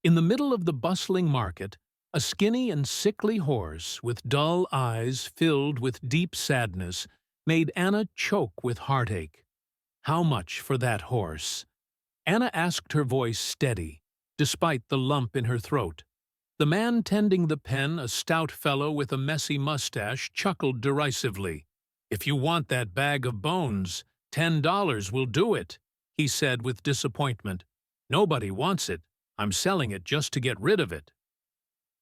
In the middle of the bustling market, a skinny and sickly horse, with dull eyes filled with deep sadness, made Anna choke with heartache. How much for that horse? Anna asked, her voice steady, despite the lump in her throat. The man tending the pen, a stout fellow with a messy mustache, chuckled derisively. "If you want that bag of bones, $10 will do it," he said with disappointment. "Nobody wants it. I'm selling it just to get rid of it."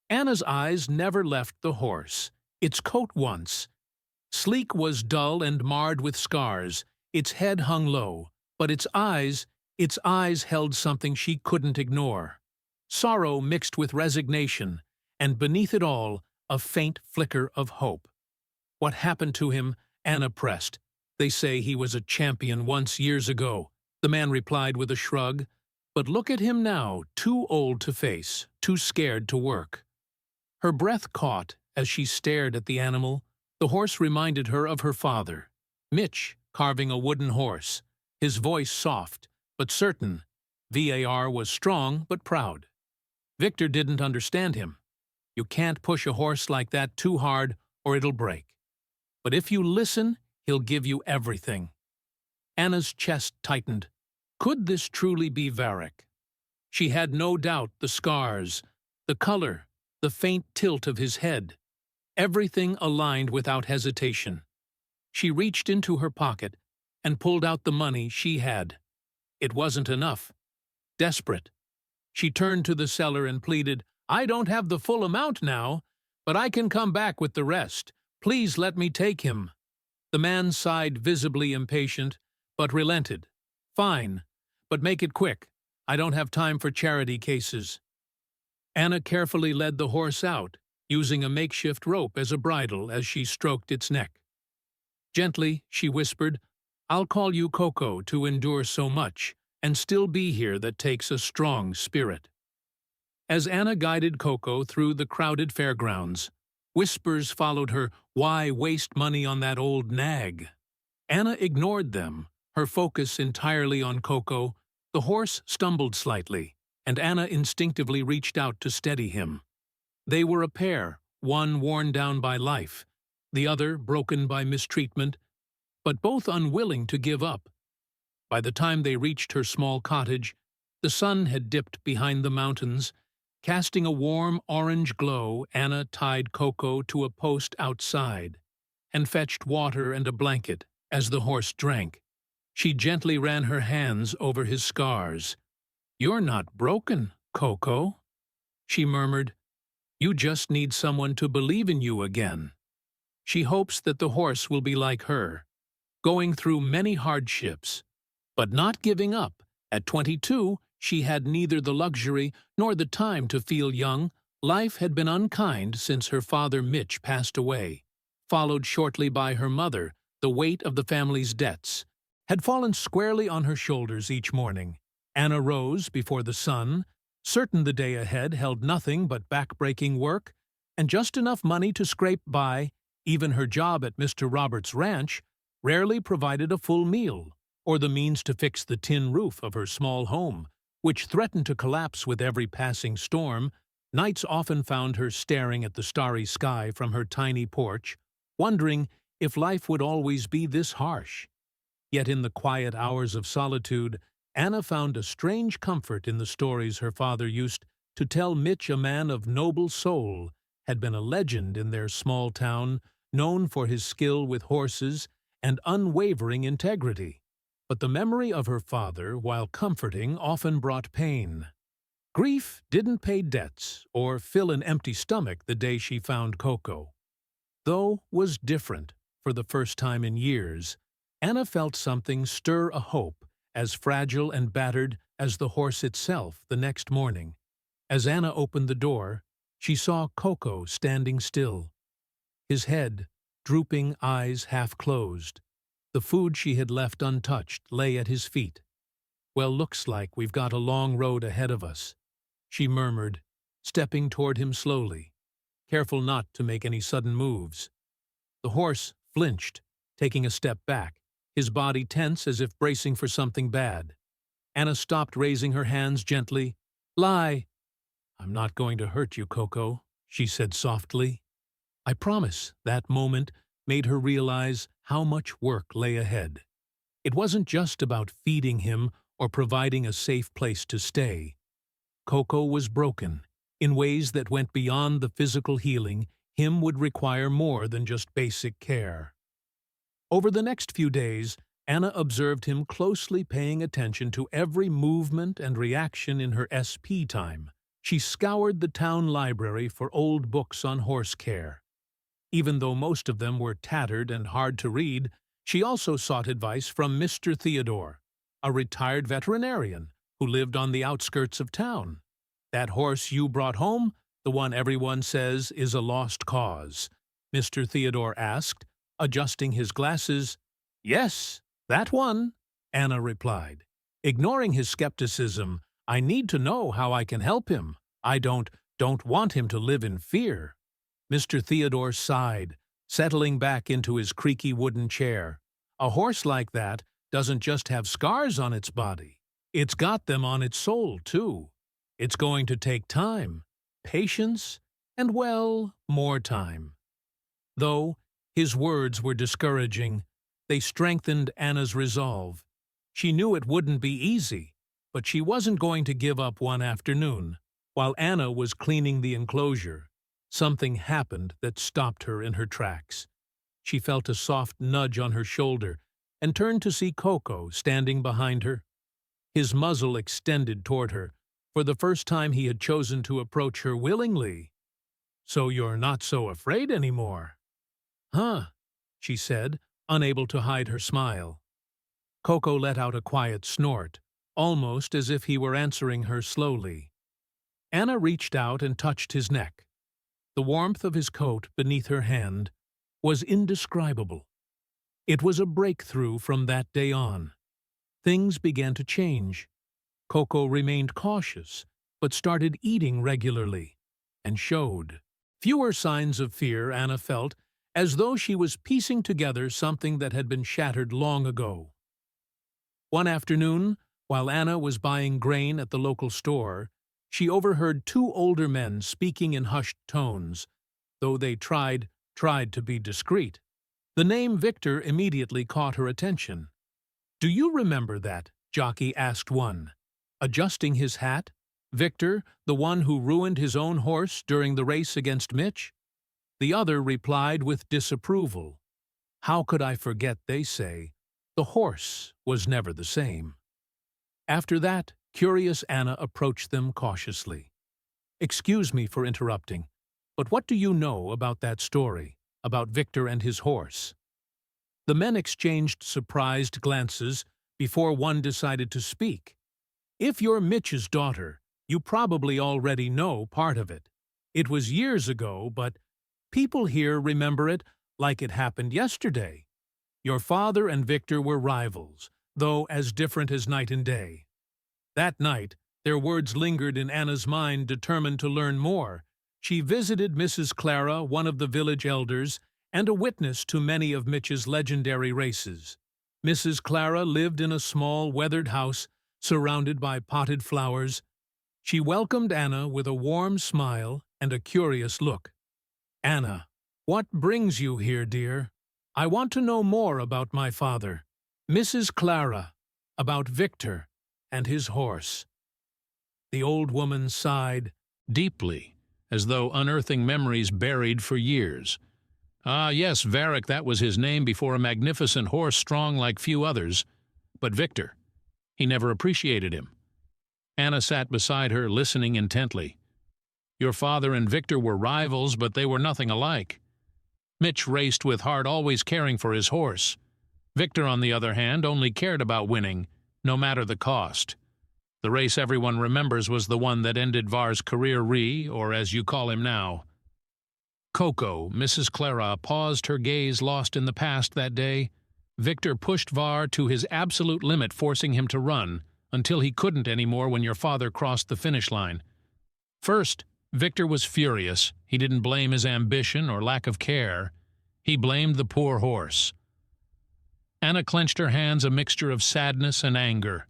Anna's eyes never left the horse. Its coat once. Sleek was dull and marred with scars. Its head hung low, but its eyes held something she couldn't ignore. Sorrow mixed with resignation, and beneath it all, a faint flicker of hope. "What happened to him?" Anna pressed. "They say he was a champion once years ago," the man replied with a shrug. "But look at him now, too old to face, too scared to work." Her breath caught as she stared at the animal. The horse reminded her of her father, Mitch, carving a wooden horse, his voice soft but certain. VAR was strong but proud. Victor didn't understand him. You can't push a horse like that too hard or it'll break. But if you listen, he'll give you everything. Anna's chest tightened. Could this truly be Varric? She had no doubt the scars, the color, the faint tilt of his head. Everything aligned without hesitation. She reached into her pocket and pulled out the money she had. It wasn't enough. Desperate, she turned to the seller and pleaded, "I don't have the full amount now, but I can come back with the rest. Please let me take him." The man sighed, visibly impatient, but relented. "Fine, but make it quick. I don't have time for charity cases." Anna carefully led the horse out, using a makeshift rope as a bridle as she stroked its neck. Gently, she whispered, "I'll call you Coco to endure so much, and still be here that takes a strong spirit." As Anna guided Coco through the crowded fairgrounds, whispers followed her, "Why waste money on that old nag?" Anna ignored them, her focus entirely on Coco. The horse stumbled slightly, and Anna instinctively reached out to steady him. They were a pair, one worn down by life, the other broken by mistreatment, but both unwilling to give up. By the time they reached her small cottage, the sun had dipped behind the mountains. Casting a warm orange glow, Anna tied Coco to a post outside and fetched water and a blanket as the horse drank. She gently ran her hands over his scars. "You're not broken, Coco," she murmured. "You just need someone to believe in you again." She hopes that the horse will be like her, going through many hardships, but not giving up. At 22, she had neither the luxury nor the time to feel young. Life had been unkind since her father Mitch passed away, followed shortly by her mother. The weight of the family's debts had fallen squarely on her shoulders each morning. Anna rose before the sun, certain the day ahead held nothing but back-breaking work and just enough money to scrape by. Even her job at Mr. Roberts' ranch rarely provided a full meal or the means to fix the tin roof of her small home, which threatened to collapse with every passing storm. Nights often found her staring at the starry sky from her tiny porch, wondering if life would always be this harsh. Yet in the quiet hours of solitude, Anna found a strange comfort in the stories her father used to tell. Mitch, a man of noble soul, had been a legend in their small town, known for his skill with horses and unwavering integrity. But the memory of her father, while comforting, often brought pain. Grief didn't pay debts or fill an empty stomach the day she found Coco. Though was different. For the first time in years, Anna felt something stir, a hope as fragile and battered as the horse itself. The next morning, as Anna opened the door, she saw Coco standing still, his head drooping, eyes half closed. The food she had left untouched lay at his feet. "Well, looks like we've got a long road ahead of us," she murmured, stepping toward him slowly, careful not to make any sudden moves. The horse flinched, taking a step back, his body tense as if bracing for something bad. Anna stopped, raising her hands gently. "Lie," "I'm not going to hurt you, Coco," she said softly. "I promise." That moment made her realize how much work lay ahead. It wasn't just about feeding him or providing a safe place to stay. Coco was broken in ways that went beyond the physical healing. Him would require more than just basic care. Over the next few days, Anna observed him closely, paying attention to every movement and reaction in her SP time. She scoured the town library for old books on horse care. Even though most of them were tattered and hard to read, she also sought advice from Mr. Theodore, a retired veterinarian who lived on the outskirts of town. "That horse you brought home, the one everyone says is a lost cause?" Mr. Theodore asked, adjusting his glasses. "Yes, that one," Anna replied. Ignoring his skepticism, "I need to know how I can help him. I don't want him to live in fear." Mr. Theodore sighed, settling back into his creaky wooden chair. "A horse like that doesn't just have scars on its body. It's got them on its soul, too. It's going to take time, patience, and, well, more time." Though his words were discouraging, they strengthened Anna's resolve. She knew it wouldn't be easy, but she wasn't going to give up. One afternoon, while Anna was cleaning the enclosure, something happened that stopped her in her tracks. She felt a soft nudge on her shoulder and turned to see Coco standing behind her. His muzzle extended toward her. For the first time, he had chosen to approach her willingly. "So you're not so afraid anymore?" "Huh," she said, unable to hide her smile. Coco let out a quiet snort, almost as if he were answering her slowly. Anna reached out and touched his neck. The warmth of his coat beneath her hand was indescribable. It was a breakthrough from that day on. Things began to change. Coco remained cautious, but started eating regularly, and showed fewer signs of fear. Anna felt as though she was piecing together something that had been shattered long ago. One afternoon, while Anna was buying grain at the local store, she overheard two older men speaking in hushed tones, though they tried to be discreet. The name Victor immediately caught her attention. "Do you remember that?" Jockey asked one, adjusting his hat. "Victor, the one who ruined his own horse during the race against Mitch?" The other replied with disapproval. "How could I forget, they say. The horse was never the same." After that, curious Anna approached them cautiously. "Excuse me for interrupting, but what do you know about that story, about Victor and his horse?" The men exchanged surprised glances before one decided to speak. "If you're Mitch's daughter, you probably already know part of it. It was years ago, but people here remember it like it happened yesterday. Your father and Victor were rivals, though as different as night and day." That night, their words lingered in Anna's mind. Determined to learn more, she visited Mrs. Clara, one of the village elders, and a witness to many of Mitch's legendary races. Mrs. Clara lived in a small, weathered house surrounded by potted flowers. She welcomed Anna with a warm smile and a curious look. "Anna, what brings you here, dear?" "I want to know more about my father." "Mrs. Clara, about Victor and his horse." The old woman sighed deeply, as though unearthing memories buried for years. "Ah, yes, Varick, that was his name before a magnificent horse strong like few others. But Victor, he never appreciated him." Anna sat beside her, listening intently. "Your father and Victor were rivals, but they were nothing alike. Mitch raced with heart, always caring for his horse. Victor, on the other hand, only cared about winning, no matter the cost. The race everyone remembers was the one that ended Var's career, or as you call him now." Coco, Mrs. Clara, paused, her gaze lost in the past. That day, Victor pushed Var to his absolute limit, forcing him to run, until he couldn't anymore when your father crossed the finish line. First, Victor was furious. He didn't blame his ambition or lack of care. He blamed the poor horse. Anna clenched her hands, a mixture of sadness and anger.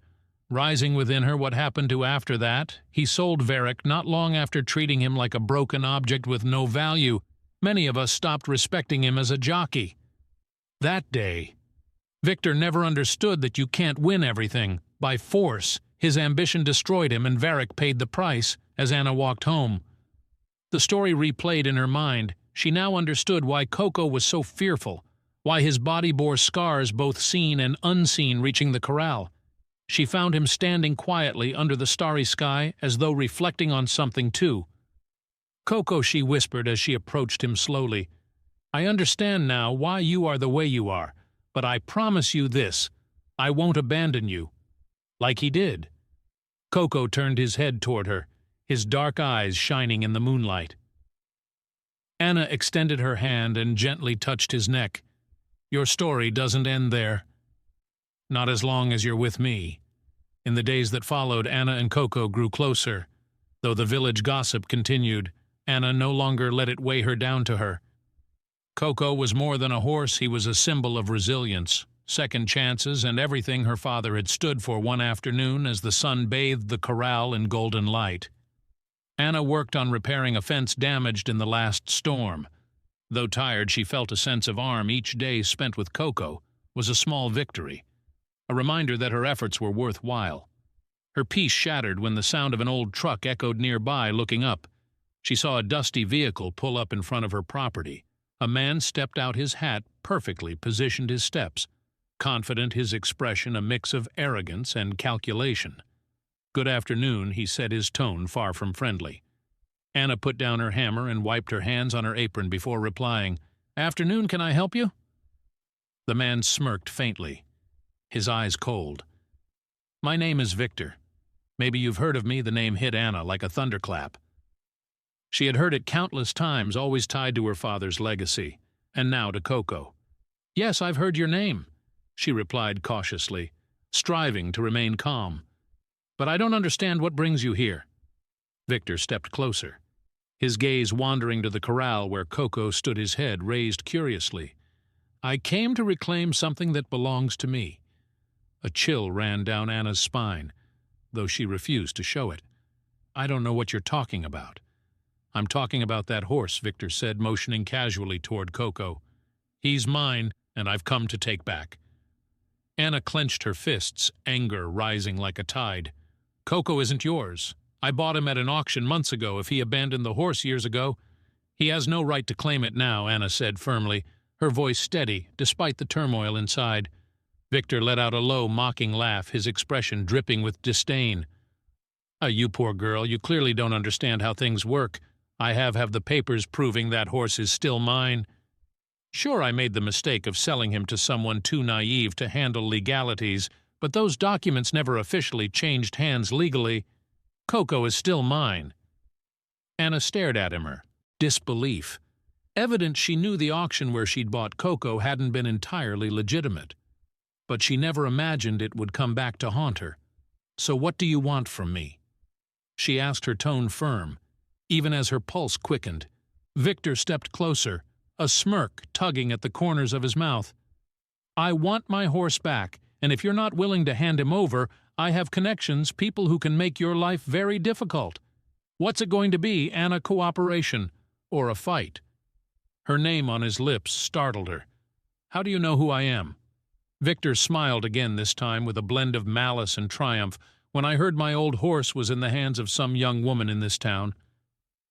Rising within her what happened to after that, he sold Varric not long after treating him like a broken object with no value. Many of us stopped respecting him as a jockey. That day, Victor never understood that you can't win everything. By force, his ambition destroyed him and Varric paid the price as Anna walked home. The story replayed in her mind. She now understood why Coco was so fearful, why his body bore scars both seen and unseen reaching the corral. She found him standing quietly under the starry sky as though reflecting on something too. "Coco," she whispered as she approached him slowly, "I understand now why you are the way you are, but I promise you this, I won't abandon you." Like he did. Coco turned his head toward her, his dark eyes shining in the moonlight. Anna extended her hand and gently touched his neck. "Your story doesn't end there. Not as long as you're with me." In the days that followed, Anna and Coco grew closer. Though the village gossip continued, Anna no longer let it weigh her down to her. Coco was more than a horse, he was a symbol of resilience, second chances, and everything her father had stood for one afternoon as the sun bathed the corral in golden light. Anna worked on repairing a fence damaged in the last storm. Though tired, she felt a sense of arm each day spent with Coco was a small victory, a reminder that her efforts were worthwhile. Her peace shattered when the sound of an old truck echoed nearby. Looking up, she saw a dusty vehicle pull up in front of her property. A man stepped out, his hat perfectly positioned his steps, confident, his expression a mix of arrogance and calculation. "Good afternoon," he said, his tone far from friendly. Anna put down her hammer and wiped her hands on her apron before replying, "Afternoon, can I help you?" The man smirked faintly, his eyes cold. "My name is Victor. Maybe you've heard of me." The name hit Anna like a thunderclap. She had heard it countless times, always tied to her father's legacy, and now to Coco. "Yes, I've heard your name," she replied cautiously, striving to remain calm. "But I don't understand what brings you here." Victor stepped closer, his gaze wandering to the corral where Coco stood, his head raised curiously. "I came to reclaim something that belongs to me." A chill ran down Anna's spine, though she refused to show it. "I don't know what you're talking about." "I'm talking about that horse," Victor said, motioning casually toward Coco. "He's mine, and I've come to take back." Anna clenched her fists, anger rising like a tide. "Coco isn't yours. I bought him at an auction months ago. If he abandoned the horse years ago, he has no right to claim it now," Anna said firmly, her voice steady, despite the turmoil inside. Victor let out a low, mocking laugh, his expression dripping with disdain. You poor girl, you clearly don't understand how things work. I have the papers proving that horse is still mine. Sure, I made the mistake of selling him to someone too naive to handle legalities, but those documents never officially changed hands legally. Coco is still mine." Anna stared at him, her disbelief. Evident she knew the auction where she'd bought Coco hadn't been entirely legitimate. But she never imagined it would come back to haunt her. "So what do you want from me?" She asked, her tone firm, even as her pulse quickened. Victor stepped closer, a smirk tugging at the corners of his mouth. "I want my horse back, and if you're not willing to hand him over, I have connections, people who can make your life very difficult. What's it going to be, Anna? Cooperation or a fight?" Her name on his lips startled her. "How do you know who I am?" Victor smiled again, this time with a blend of malice and triumph. "When I heard my old horse was in the hands of some young woman in this town,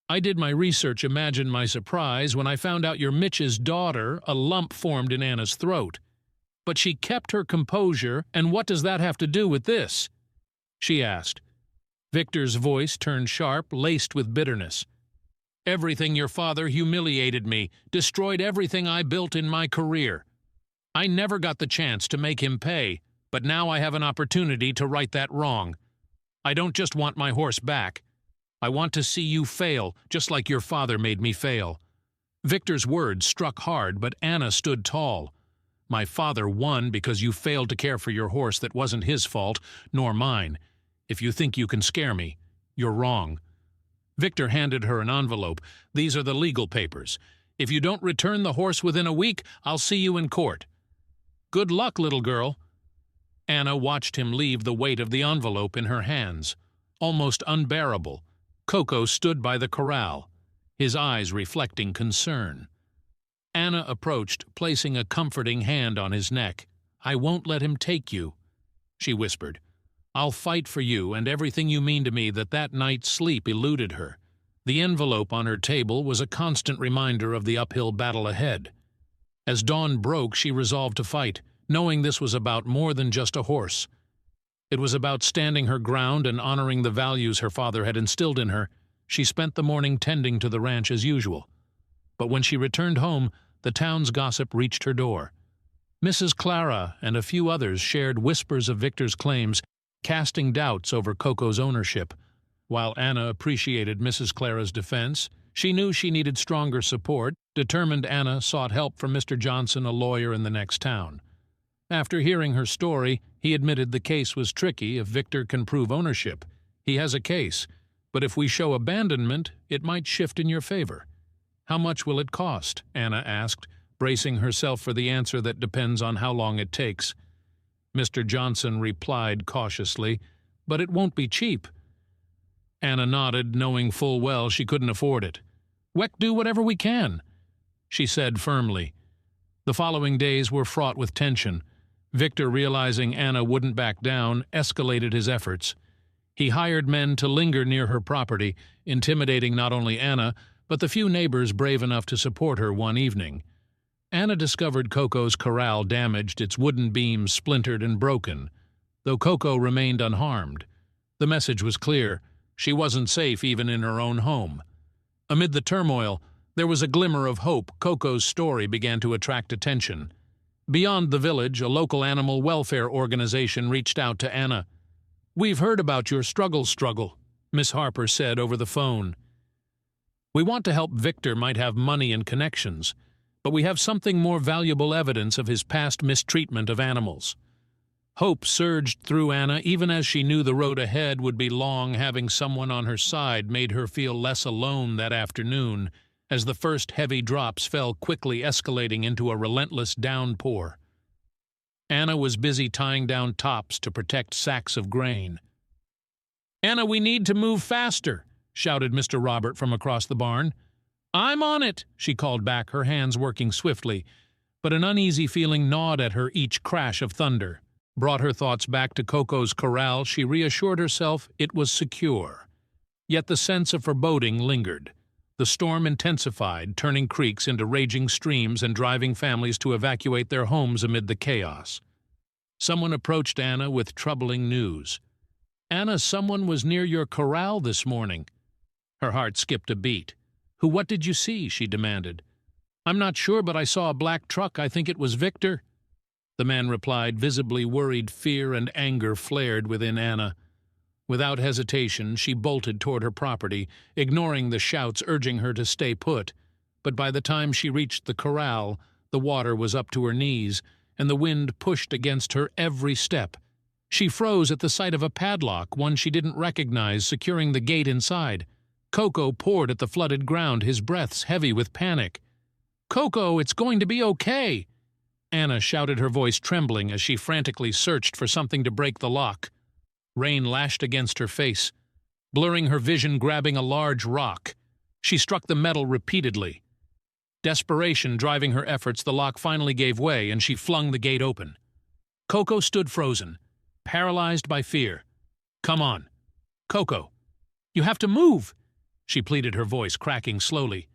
I did my research. Imagine my surprise when I found out you're Mitch's daughter." A lump formed in Anna's throat. "But she kept her composure, and what does that have to do with this?" she asked. Victor's voice turned sharp, laced with bitterness. "Everything. Your father humiliated me, destroyed everything I built in my career. I never got the chance to make him pay, but now I have an opportunity to right that wrong. I don't just want my horse back. I want to see you fail, just like your father made me fail." Victor's words struck hard, but Anna stood tall. "My father won because you failed to care for your horse. That wasn't his fault, nor mine. If you think you can scare me, you're wrong." Victor handed her an envelope. "These are the legal papers. If you don't return the horse within a week, I'll see you in court. Good luck, little girl." Anna watched him leave, the weight of the envelope in her hands. Almost unbearable, Coco stood by the corral, his eyes reflecting concern. Anna approached, placing a comforting hand on his neck. "I won't let him take you," she whispered. "I'll fight for you and everything you mean to me." That night's sleep eluded her. The envelope on her table was a constant reminder of the uphill battle ahead. As dawn broke, she resolved to fight, knowing this was about more than just a horse. It was about standing her ground and honoring the values her father had instilled in her. She spent the morning tending to the ranch as usual. But when she returned home, the town's gossip reached her door. Mrs. Clara and a few others shared whispers of Victor's claims, casting doubts over Coco's ownership. While Anna appreciated Mrs. Clara's defense, she knew she needed stronger support. Determined, Anna sought help from Mr. Johnson, a lawyer in the next town. After hearing her story, he admitted the case was tricky. If Victor can prove ownership, he has a case, but if we show abandonment, it might shift in your favor. "How much will it cost?" Anna asked, bracing herself for the answer that depends on how long it takes. Mr. Johnson replied cautiously, "But it won't be cheap." Anna nodded, knowing full well she couldn't afford it. "We'll do whatever we can," she said firmly. The following days were fraught with tension. Victor, realizing Anna wouldn't back down, escalated his efforts. He hired men to linger near her property, intimidating not only Anna, but the few neighbors brave enough to support her one evening. Anna discovered Coco's corral damaged, its wooden beams splintered and broken, though Coco remained unharmed. The message was clear: she wasn't safe even in her own home. Amid the turmoil, there was a glimmer of hope. Coco's story began to attract attention. Beyond the village, a local animal welfare organization reached out to Anna. "We've heard about your struggle," Miss Harper said over the phone. "We want to help Victor. Might have money and connections, but we have something more valuable: evidence of his past mistreatment of animals." Hope surged through Anna, even as she knew the road ahead would be long. Having someone on her side made her feel less alone that afternoon, as the first heavy drops fell, quickly escalating into a relentless downpour. Anna was busy tying down tops to protect sacks of grain. "Anna, we need to move faster," shouted Mr. Robert from across the barn. "I'm on it," she called back, her hands working swiftly, but an uneasy feeling gnawed at her. Each crash of thunder brought her thoughts back to Coco's corral. She reassured herself it was secure. Yet the sense of foreboding lingered. The storm intensified, turning creeks into raging streams and driving families to evacuate their homes amid the chaos. Someone approached Anna with troubling news. "Anna, someone was near your corral this morning." Her heart skipped a beat. "Who? What did you see?" she demanded. "I'm not sure, but I saw a black truck. I think it was Victor." The man replied, visibly worried. Fear and anger flared within Anna. Without hesitation, she bolted toward her property, ignoring the shouts urging her to stay put. But by the time she reached the corral, the water was up to her knees, and the wind pushed against her every step. She froze at the sight of a padlock, one she didn't recognize, securing the gate inside. Coco poured at the flooded ground, his breaths heavy with panic. "Coco, it's going to be okay!" Anna shouted, her voice trembling as she frantically searched for something to break the lock. Rain lashed against her face, blurring her vision. Grabbing a large rock, she struck the metal repeatedly. Desperation driving her efforts, the lock finally gave way, and she flung the gate open. Coco stood frozen, paralyzed by fear. "Come on, Coco. You have to move," she pleaded, her voice cracking slowly.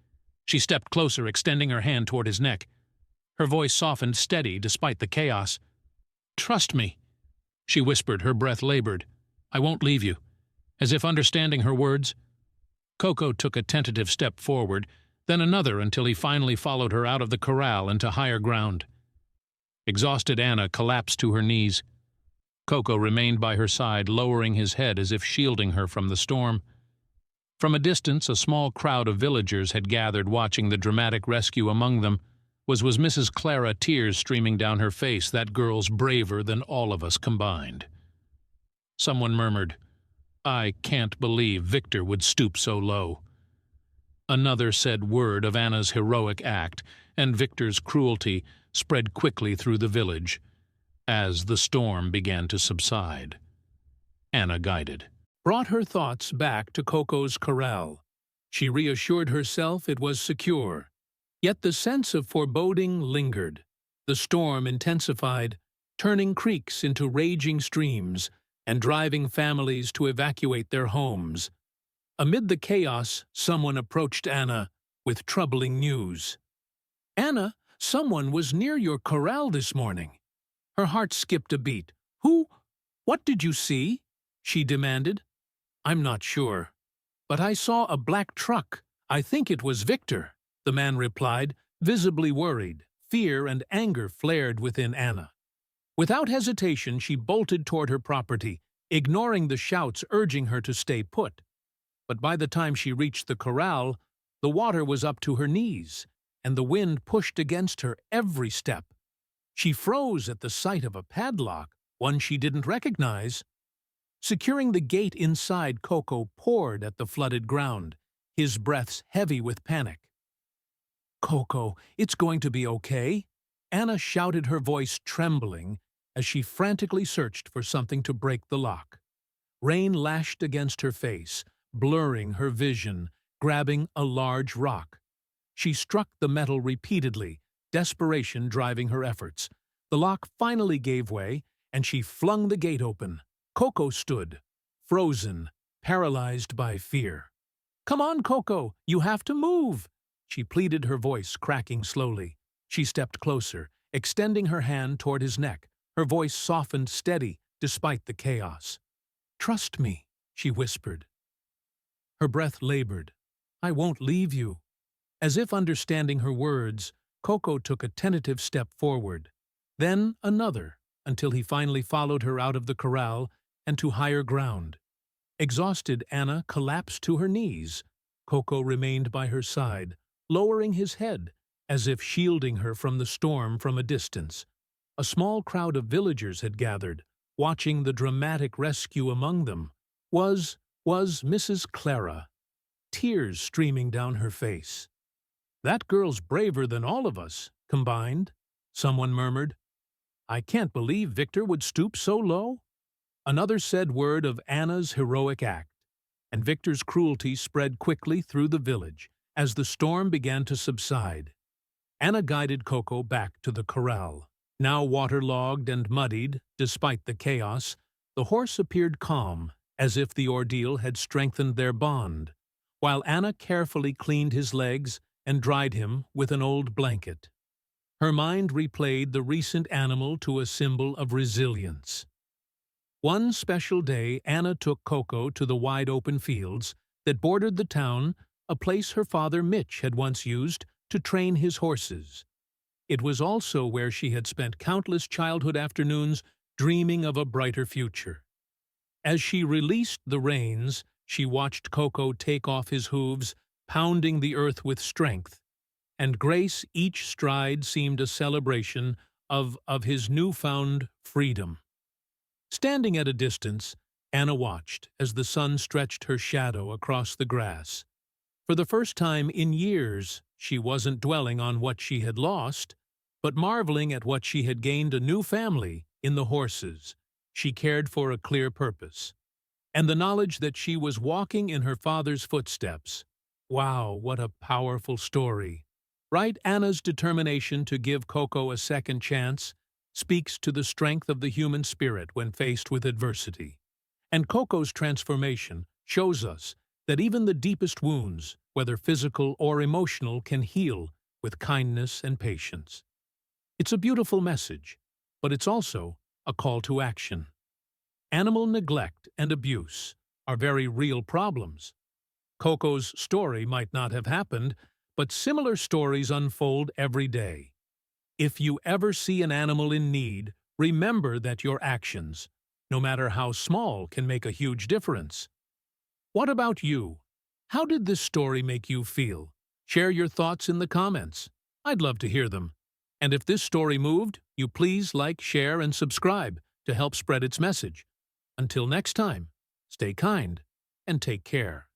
She stepped closer, extending her hand toward his neck. Her voice softened, steady despite the chaos. "Trust me," she whispered, her breath labored. "I won't leave you." As if understanding her words, Coco took a tentative step forward, then another, until he finally followed her out of the corral into higher ground. Exhausted, Anna collapsed to her knees. Coco remained by her side, lowering his head as if shielding her from the storm. From a distance, a small crowd of villagers had gathered, watching the dramatic rescue. Among them was Mrs. Clara, tears streaming down her face. "That girl's braver than all of us combined." Someone murmured, "I can't believe Victor would stoop so low." Another said word of Anna's heroic act, and Victor's cruelty spread quickly through the village. as the storm began to subside. Anna guided, brought her thoughts back to Coco's corral. She reassured herself it was secure. Yet the sense of foreboding lingered. The storm intensified, turning creeks into raging streams and driving families to evacuate their homes. Amid the chaos, someone approached Anna with troubling news. "Anna, someone was near your corral this morning." Her heart skipped a beat. "Who? What did you see?" she demanded. "I'm not sure. But I saw a black truck. I think it was Victor," the man replied, visibly worried. Fear and anger flared within Anna. Without hesitation, she bolted toward her property, ignoring the shouts urging her to stay put. But by the time she reached the corral, the water was up to her knees, and the wind pushed against her every step. She froze at the sight of a padlock, one she didn't recognize. Securing the gate inside, Coco poured at the flooded ground, his breaths heavy with panic. "Coco, it's going to be okay," Anna shouted, her voice trembling as she frantically searched for something to break the lock. Rain lashed against her face, blurring her vision, grabbing a large rock. She struck the metal repeatedly, desperation driving her efforts. The lock finally gave way, and she flung the gate open. Coco stood, frozen, paralyzed by fear. "Come on, Coco, you have to move," she pleaded, her voice cracking slowly. She stepped closer, extending her hand toward his neck, her voice softened, steady, despite the chaos. "Trust me," she whispered. Her breath labored. "I won't leave you." As if understanding her words, Coco took a tentative step forward, then another, until he finally followed her out of the corral and to higher ground. Exhausted, Anna collapsed to her knees. Coco remained by her side, lowering his head, as if shielding her from the storm from a distance. A small crowd of villagers had gathered, watching the dramatic rescue. Among them was Mrs. Clara, tears streaming down her face. "That girl's braver than all of us, combined," someone murmured. "I can't believe Victor would stoop so low." Another said word of Anna's heroic act, and Victor's cruelty spread quickly through the village as the storm began to subside. Anna guided Coco back to the corral. Now waterlogged and muddied, despite the chaos, the horse appeared calm, as if the ordeal had strengthened their bond, while Anna carefully cleaned his legs and dried him with an old blanket. Her mind replayed the recent animal to a symbol of resilience. One special day, Anna took Coco to the wide-open fields that bordered the town, a place her father Mitch had once used to train his horses. It was also where she had spent countless childhood afternoons dreaming of a brighter future. As she released the reins, she watched Coco take off his hooves, pounding the earth with strength and grace. Each stride seemed a celebration of his newfound freedom. Standing at a distance, Anna watched as the sun stretched her shadow across the grass. For the first time in years, she wasn't dwelling on what she had lost, but marveling at what she had gained: a new family in the horses she cared for, a clear purpose, and the knowledge that she was walking in her father's footsteps. Wow, what a powerful story. Right? Anna's determination to give Coco a second chance speaks to the strength of the human spirit when faced with adversity. And Coco's transformation shows us that even the deepest wounds, whether physical or emotional, can heal with kindness and patience. It's a beautiful message, but it's also a call to action. Animal neglect and abuse are very real problems. Coco's story might not have happened, but similar stories unfold every day. If you ever see an animal in need, remember that your actions, no matter how small, can make a huge difference. What about you? How did this story make you feel? Share your thoughts in the comments. I'd love to hear them. And if this story moved you, please like, share, and subscribe to help spread its message. Until next time, stay kind and take care.